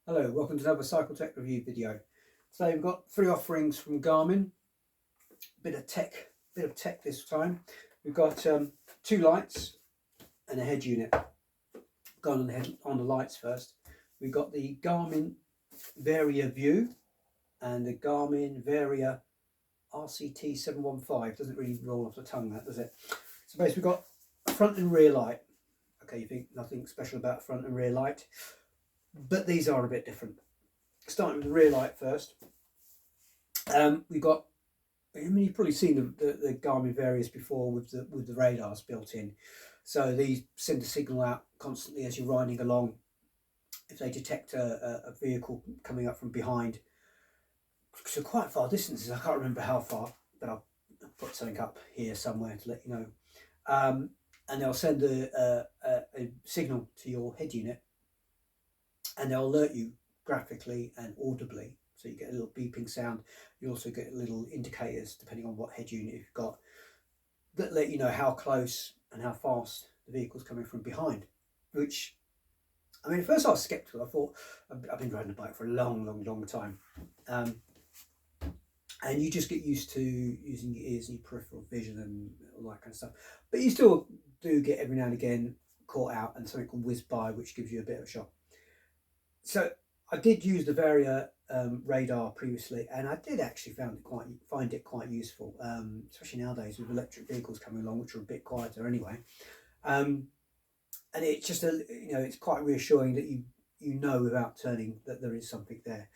Hello, welcome to another Cycletech review video. Today we've got three offerings from Garmin. Bit of tech this time. We've got two lights and a head unit. Going on the lights first. We've got the Garmin Varia Vue and the Garmin Varia RCT715. Doesn't really roll off the tongue, that does it? So basically we've got a front and rear light. Okay, you think nothing special about front and rear light, but these are a bit different. Starting with the rear light first. We've got, you've probably seen the Garmin Various before with the radars built in. So these send a signal out constantly as you're riding along. If they detect a vehicle coming up from behind, so quite far distances, I can't remember how far, but I'll put something up here somewhere to let you know. And they'll send a signal to your head unit, and they'll alert you graphically and audibly. So you get a little beeping sound. You also get little indicators, depending on what head unit you've got, that let you know how close and how fast the vehicle's coming from behind. Which, I mean, at first I was sceptical. I thought, I've been riding a bike for a long time. And you just get used to using your ears and your peripheral vision and all that kind of stuff. But you still do get every now and again caught out and something called whiz by, which gives you a bit of a shock. So I did use the Varia radar previously, and I did actually find it quite useful, especially nowadays with electric vehicles coming along, which are a bit quieter anyway. And it's just it's quite reassuring that you know without turning that there is something there.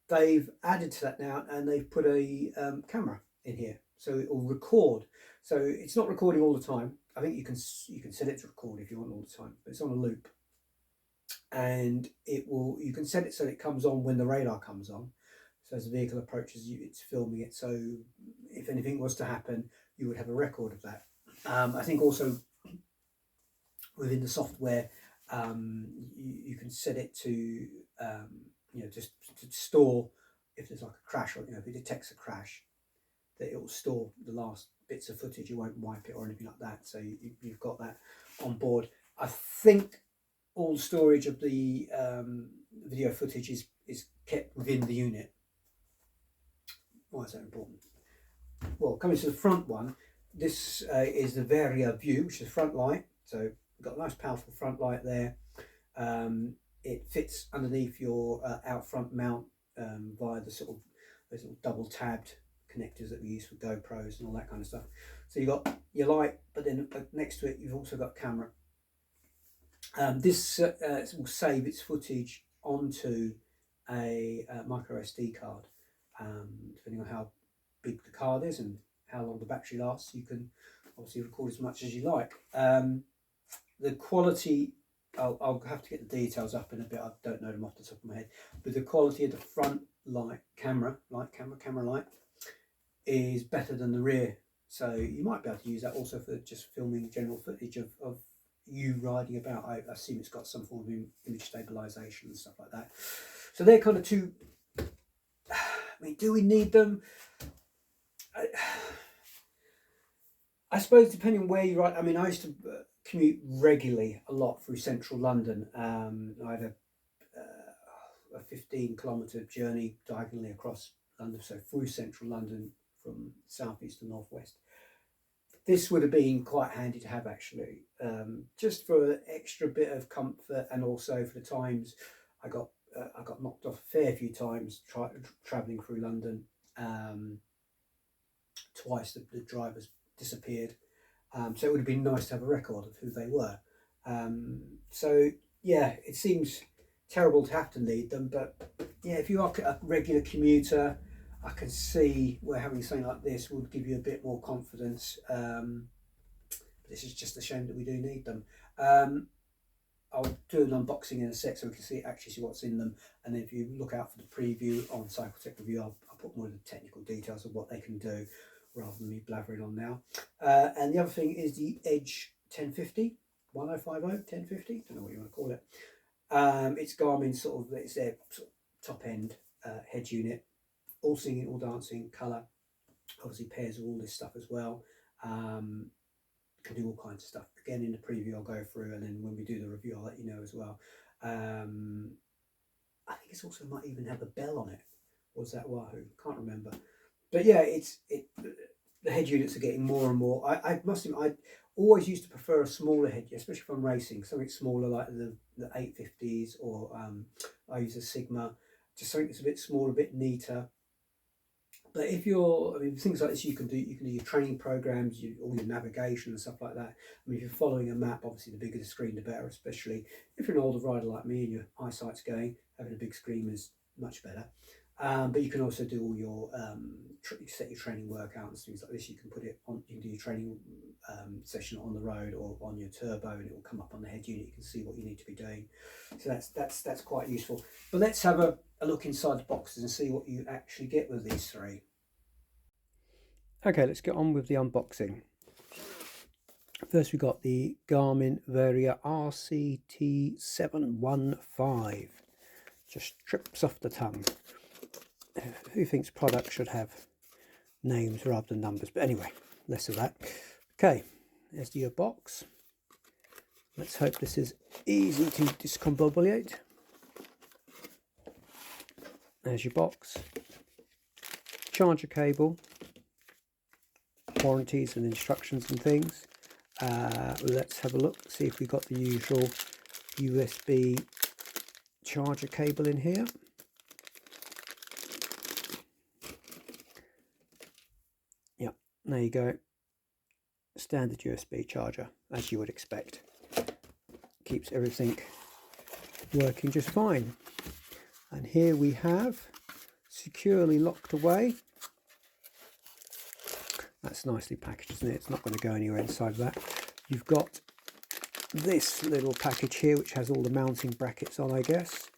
They've added to that now, and they've put a camera in here, so it will record. So it's not recording all the time. I think you can set it to record if you want all the time, but it's on a loop. And you can set it so it comes on when the radar comes on. So as the vehicle approaches you, it's filming it. So if anything was to happen, you would have a record of that. I think also within the software, you can set it to just to store if there's like a crash, or if it detects a crash, that it will store the last bits of footage. You won't wipe it or anything like that. So you've got that on board. I think all storage of the video footage is kept within the unit. Why is that important? Well, coming to the front one, this is the Varia Vue, which is front light. So we've got a nice powerful front light there. It fits underneath your out front mount via the sort of those little double tabbed connectors that we use for GoPros and all that kind of stuff. So you've got your light, but then next to it you've also got camera. This will save its footage onto a micro SD card. Depending on how big the card is and how long the battery lasts, you can obviously record as much as you like. The quality, I'll have to get the details up in a bit. I don't know them off the top of my head, but the quality of the front light camera light is better than the rear. So you might be able to use that also for just filming general footage of you riding about. I assume it's got some form of image stabilization and stuff like that. So they're kind of two. I mean, do we need them? I suppose depending on where you ride. I mean, I used to commute regularly a lot through central London. I had a 15-kilometre journey diagonally across London, so through central London from southeast to northwest. This would have been quite handy to have, actually, just for an extra bit of comfort, and also for the times I got knocked off a fair few times travelling through London. Twice the drivers disappeared, so it would have been nice to have a record of who they were. So yeah, it seems terrible to have to need them, but yeah, if you are a regular commuter, I can see where having something like this would give you a bit more confidence. This is just a shame that we do need them. I'll do an unboxing in a sec so we can actually see what's in them, and if you look out for the preview on CycleTechReview, I'll put more of the technical details of what they can do rather than me blathering on now. And the other thing is the Edge 1050, 1050, 1050, don't know what you want to call it. It's Garmin's it's their sort of top end head unit, all singing, all dancing, colour, obviously pairs with all this stuff as well. Can do all kinds of stuff. Again, in the preview I'll go through, and then when we do the review I'll let you know as well. I think it's also might even have a bell on it. Or is that Wahoo? Can't remember. But yeah, the head units are getting more and more. I must admit, I always used to prefer a smaller head, especially if I'm racing, something smaller like the 850s, or I use a Sigma, just something that's a bit smaller, a bit neater. But if you're, I mean, things like this, you can do your training programs, all your navigation and stuff like that. I mean, if you're following a map, obviously the bigger the screen, the better. Especially if you're an older rider like me and your eyesight's going, having a big screen is much better. But you can also do all your set your training workouts, things like this. You can put it on. You can do your training session on the road or on your turbo, and it will come up on the head unit. You can see what you need to be doing. So that's quite useful. But let's have a look inside the boxes and see what you actually get with these three. Okay, let's get on with the unboxing. First, we got the Garmin Varia RCT715. Just trips off the tongue. Who thinks products should have names rather than numbers? But anyway, less of that. Okay, there's your box. Let's hope this is easy to discombobulate. There's your box. Charger cable. Warranties and instructions and things. Let's have a look, see if we got the usual USB charger cable in here. Yep, there you go. Standard USB charger, as you would expect. Keeps everything working just fine. And here we have, securely locked away. That's nicely packaged, isn't it? It's not going to go anywhere inside of that. You've got this little package here, which has all the mounting brackets on, I guess.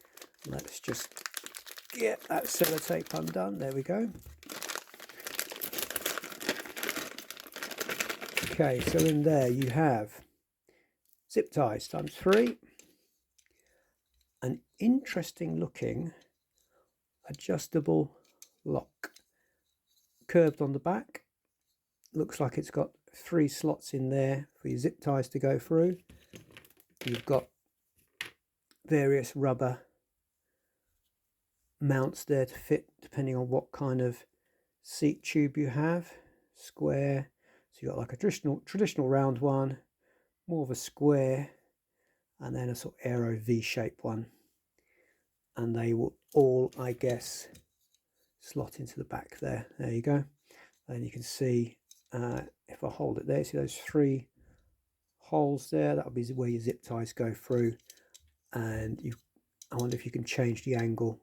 Let's just get that sellotape undone. There we go. Okay, so in there you have zip ties ×3. An interesting looking adjustable lock. Curved on the back. Looks like it's got 3 slots in there for your zip ties to go through. You've got various rubber mounts there to fit depending on what kind of seat tube you have. Square, so you've got like a traditional round one, more of a square, and then a sort of aero V-shape one. And they will all, I guess, slot into the back there. There you go. And you can see, if I hold it there, see those 3 holes there? That'll be where your zip ties go through. And I wonder if you can change the angle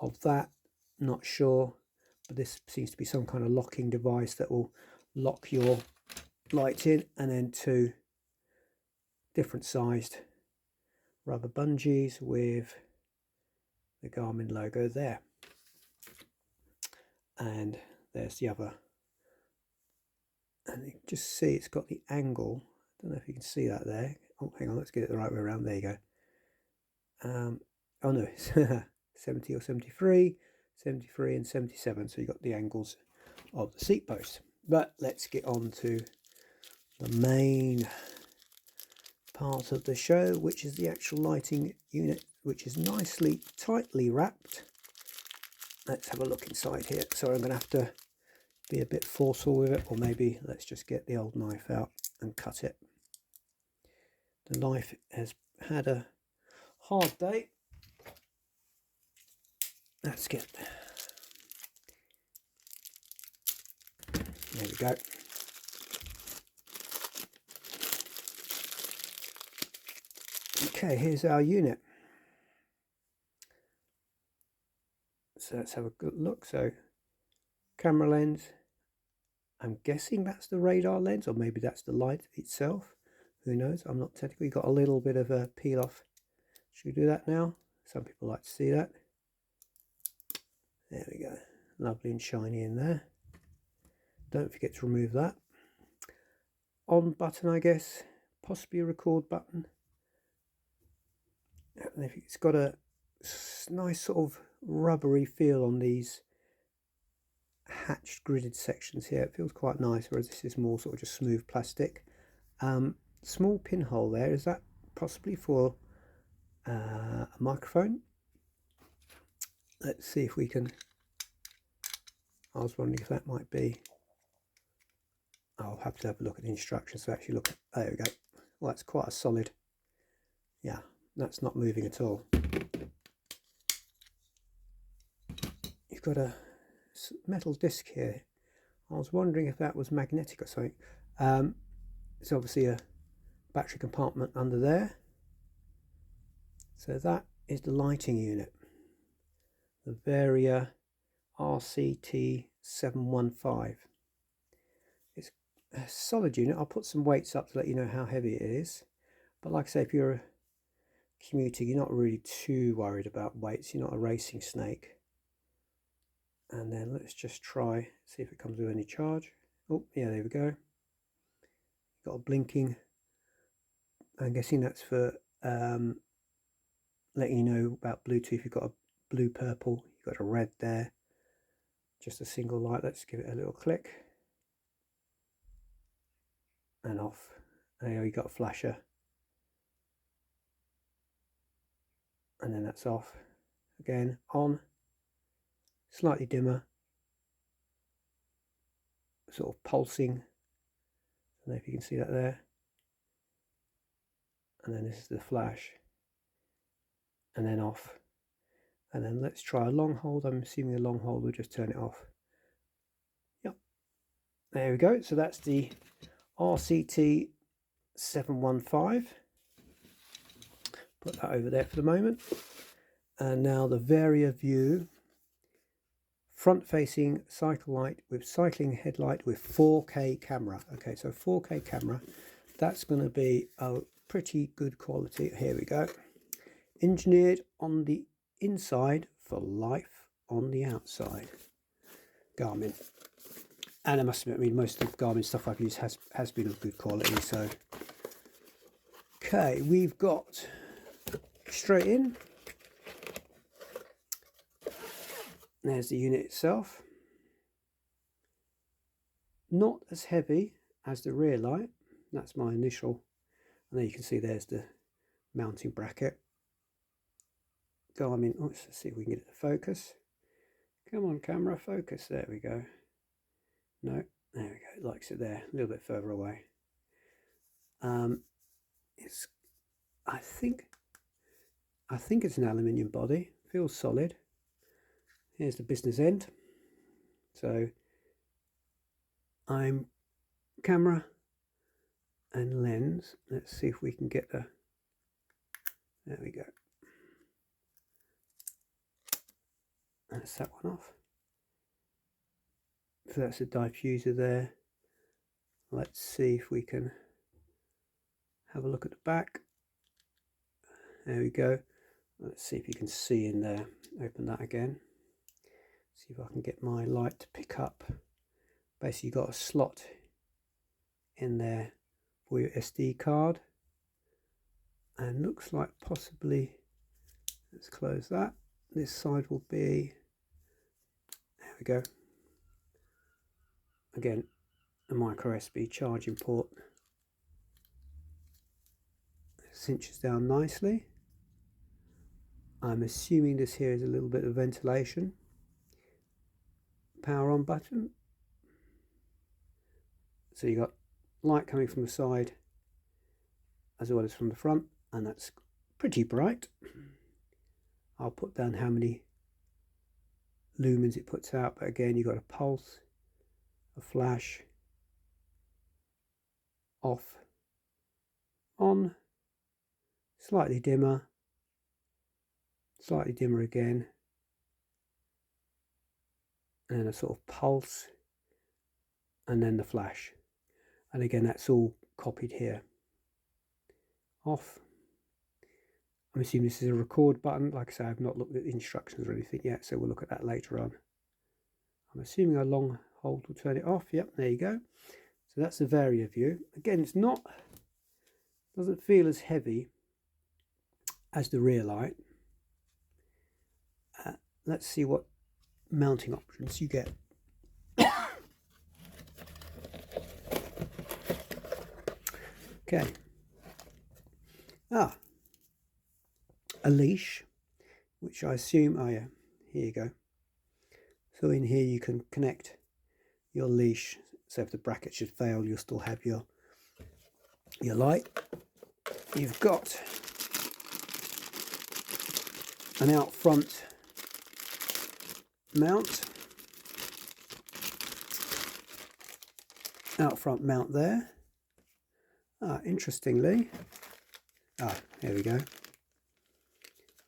of that. Not sure, but this seems to be some kind of locking device that will lock your light in, and then 2 different sized rubber bungees with the Garmin logo there. And there's the other. And you can just see it's got the angle. I don't know if you can see that there. Oh, hang on, let's get it the right way around. There you go. Oh no, it's 70 or 73, 73 and 77. So you've got the angles of the seat post. But let's get on to the main part of the show, which is the actual lighting unit, which is nicely tightly wrapped. Let's have a look inside here. Sorry, I'm going to have to be a bit forceful with it, or maybe let's just get the old knife out and cut it. The knife has had a hard day. Let's get, there we go. Okay, here's our unit. So let's have a good look. So camera lens, I'm guessing that's the radar lens, or maybe that's the light itself. Who knows? I'm not technically. Got a little bit of a peel off. Should we do that now? Some people like to see that. There we go. Lovely and shiny in there. Don't forget to remove that. On button, I guess. Possibly a record button. And if it's got a nice sort of rubbery feel on these hatched gridded sections here. It feels quite nice, whereas this is more sort of just smooth plastic. Small pinhole there. Is that possibly for a microphone? let's see if we can, I was wondering if that might be, I'll have to have a look at the instructions to actually look at, there we go. Well, that's quite a solid, yeah, that's not moving at all. You've got a metal disc here. I was wondering if that was magnetic or something. It's obviously a battery compartment under there. So that is the lighting unit, the Varia RCT715. It's a solid unit. I'll put some weights up to let you know how heavy it is. But like I say, if you're a commuter, you're not really too worried about weights. You're not a racing snake. And then let's just try, see if it comes with any charge. Oh, yeah, there we go. Got a blinking. I'm guessing that's for letting you know about Bluetooth. You've got a blue, purple. You've got a red there. Just a single light. Let's give it a little click. And off. There you got a flasher. And then that's off. Again, on. Slightly dimmer. Sort of pulsing. I don't know if you can see that there. And then this is the flash. And then off. And then let's try a long hold. I'm assuming the long hold will just turn it off. Yep. There we go. So that's the RCT715. Put that over there for the moment. And now the Varia Vue front-facing cycle light with cycling headlight with 4K camera. Okay, so 4K camera. That's going to be a pretty good quality. Here we go. Engineered on the inside for life on the outside. Garmin. And I must admit, I mean, most of the Garmin stuff I've used has been of good quality. So, okay, we've got straight in. There's the unit itself. Not as heavy as the rear light. That's my initial. And there you can see there's the mounting bracket. Garmin, let's see if we can get it to focus. Come on, camera, focus. There we go. No, there we go. It likes it there, a little bit further away. I think it's an aluminium body. Feels solid. Here's the business end. So I'm camera and lens. Let's see if we can get the. There we go. That's that one off. So that's a diffuser there. Let's see if we can have a look at the back. There we go. Let's see if you can see in there. Open that again. See if I can get my light to pick up. Basically, you've got a slot in there for your SD card. And looks like possibly, let's close that. This side will be, there we go. Again, a micro USB charging port. Cinches down nicely. I'm assuming this here is a little bit of ventilation. Power on button. So you got light coming from the side as well as from the front, and that's pretty bright. I'll put down how many lumens it puts out, but again you've got a pulse, a flash, off, on, slightly dimmer again, and then a sort of pulse, and then the flash. And again, that's all copied here. Off. I'm assuming this is a record button. Like I say, I've not looked at the instructions or anything yet, so we'll look at that later on. I'm assuming a long hold will turn it off. Yep, there you go. So that's the Varia Vue. Again, it's not, doesn't feel as heavy as the rear light. Let's see what mounting options you get. Okay. A leash, which I assume, oh yeah, here you go. So in here you can connect your leash, so if the bracket should fail you'll still have your light. You've got an out front mount, there. Interestingly, here we go.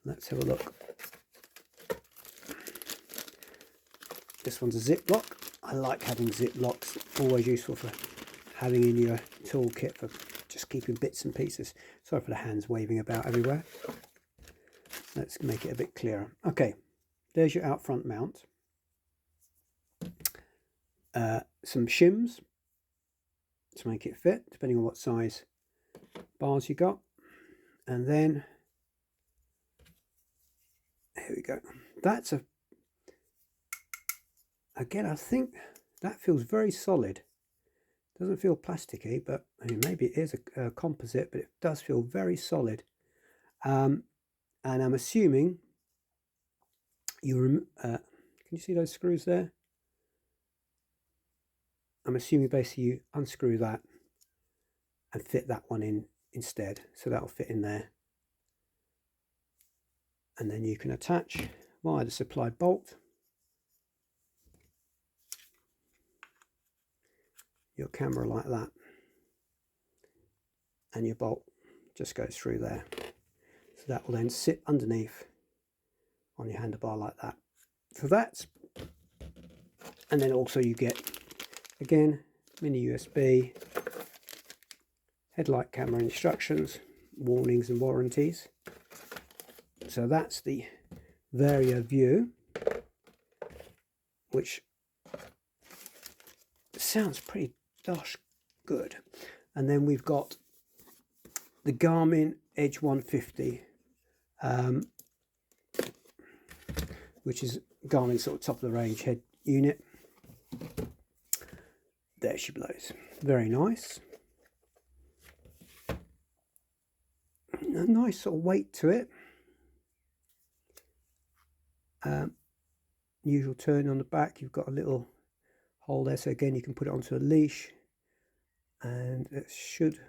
Let's have a look. This one's a zip lock. I like having zip locks, always useful for having in your toolkit for just keeping bits and pieces. Sorry for the hands waving about everywhere. Let's make it a bit clearer. Okay, there's your out front mount. Some shims to make it fit, depending on what size bars you got. And then, here we go. That's again, I think that feels very solid. Doesn't feel plasticky, but I mean, maybe it is a composite, but it does feel very solid. And I'm assuming can you see those screws there? I'm assuming basically you unscrew that and fit that one in instead, so that'll fit in there. And then you can attach via the supplied bolt your camera like that, and your bolt just goes through there. So that will then sit underneath on your handlebar like that. So that's, and then also you get, again, mini USB, headlight camera instructions, warnings and warranties. So that's the Varia Vue, which sounds pretty gosh good. And then we've got the Garmin Edge 150, which is Garmin's sort of top of the range head unit. There she blows. Very nice. A nice sort of weight to it. Usual turn on the back. You've got a little hole there, so again you can put it onto a leash, and it should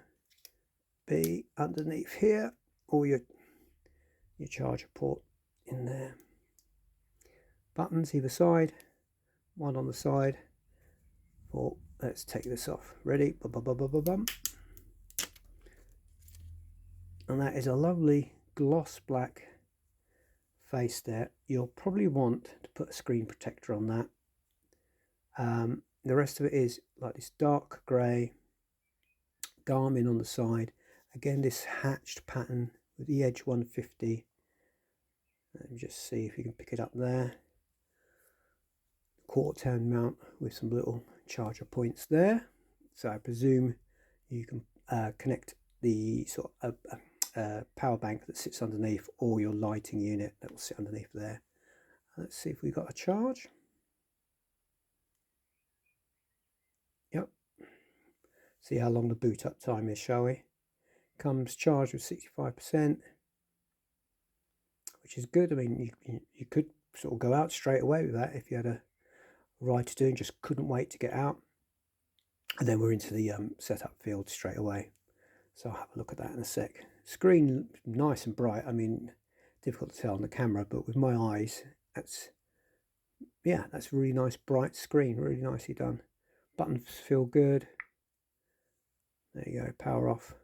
be underneath here, or your charger port in there. Buttons either side, one on the side. For let's take this off. Ready? Bum. And that is a lovely gloss black face there. You'll probably want to put a screen protector on that. The rest of it is like this dark grey Garmin on the side. Again, this hatched pattern with the Edge 150. Let me just see if you can pick it up there. Quarter turn mount with some little charger points there. So I presume you can connect the sort of power bank that sits underneath, or your lighting unit that will sit underneath there. Let's see if we got a charge. Yep. See how long the boot up time is, shall we? Comes charged with 65%, which is good. I mean, you could sort of go out straight away with that if you had a ride to do and just couldn't wait to get out. And then we're into the setup field straight away. So I'll have a look at that in a sec. Screen nice and bright. I mean, difficult to tell on the camera, but with my eyes, that's really nice bright screen, really nicely done. Buttons feel good. There you go, power off.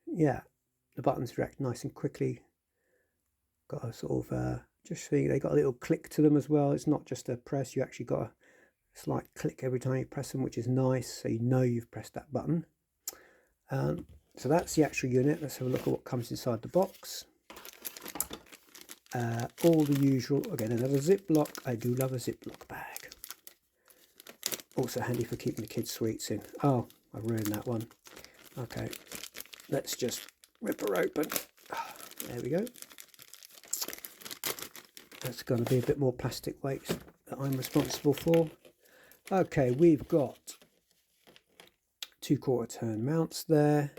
Yeah, the buttons react nice and quickly. Got a sort of just see they got a little click to them as well. It's not just a press, you actually got a slight click every time you press them, which is nice, so you know you've pressed that button. So that's the actual unit. Let's have a look at what comes inside the box. All the usual, again, another Ziploc. I do love a Ziploc bag. Also handy for keeping the kids' sweets in. Oh, I ruined that one. Okay, let's just rip her open. There we go. That's going to be a bit more plastic weight that I'm responsible for. Okay, we've got 2/4 turn mounts there,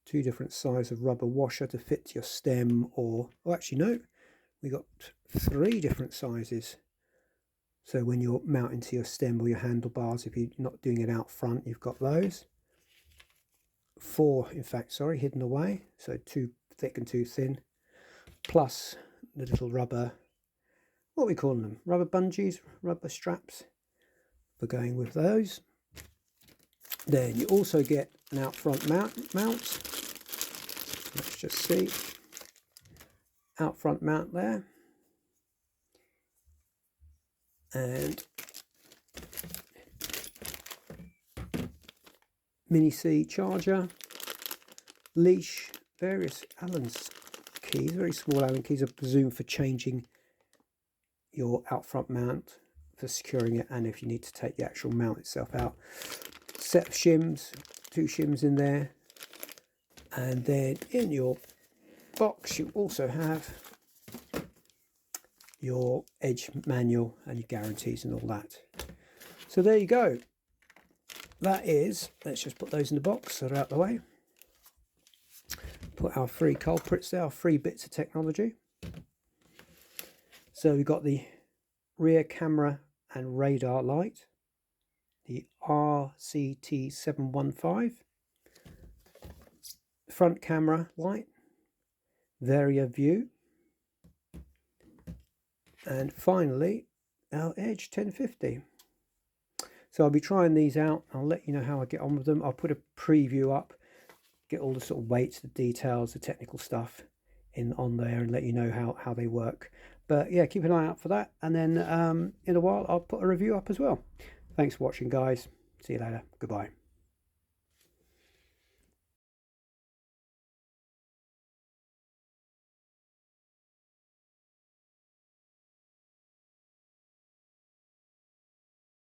2 different sizes of rubber washer to fit to your stem, or actually no, we got 3 different sizes. So when you're mounting to your stem or your handlebars, if you're not doing it out front, you've got those. 4, in fact, sorry, hidden away. So 2 thick and 2 thin, plus the little rubber, what are we calling them? Rubber bungees, rubber straps for going with those. Then you also get an out front mount. Let's just see. Out front mount there. And mini C charger, leash, various Allen's keys, very small Allen keys, I presume for changing your out front mount, for securing it, and if you need to take the actual mount itself out. Set of shims, 2 shims in there, and then in your box you also have your edge manual and your guarantees and all that. So there you go. That is, let's just put those in the box so they're out of the way. Put our 3 culprits there, our 3 bits of technology. So we've got the rear camera and radar light, the RCT715, front camera light, Varia Vue, and finally our Edge 1050. So I'll be trying these out. I'll let you know how I get on with them. I'll put a preview up, get all the sort of weights, the details, the technical stuff on there, and let you know how they work. But yeah, keep an eye out for that, and then in a while I'll put a review up as well. Thanks for watching, guys. See you later. Goodbye.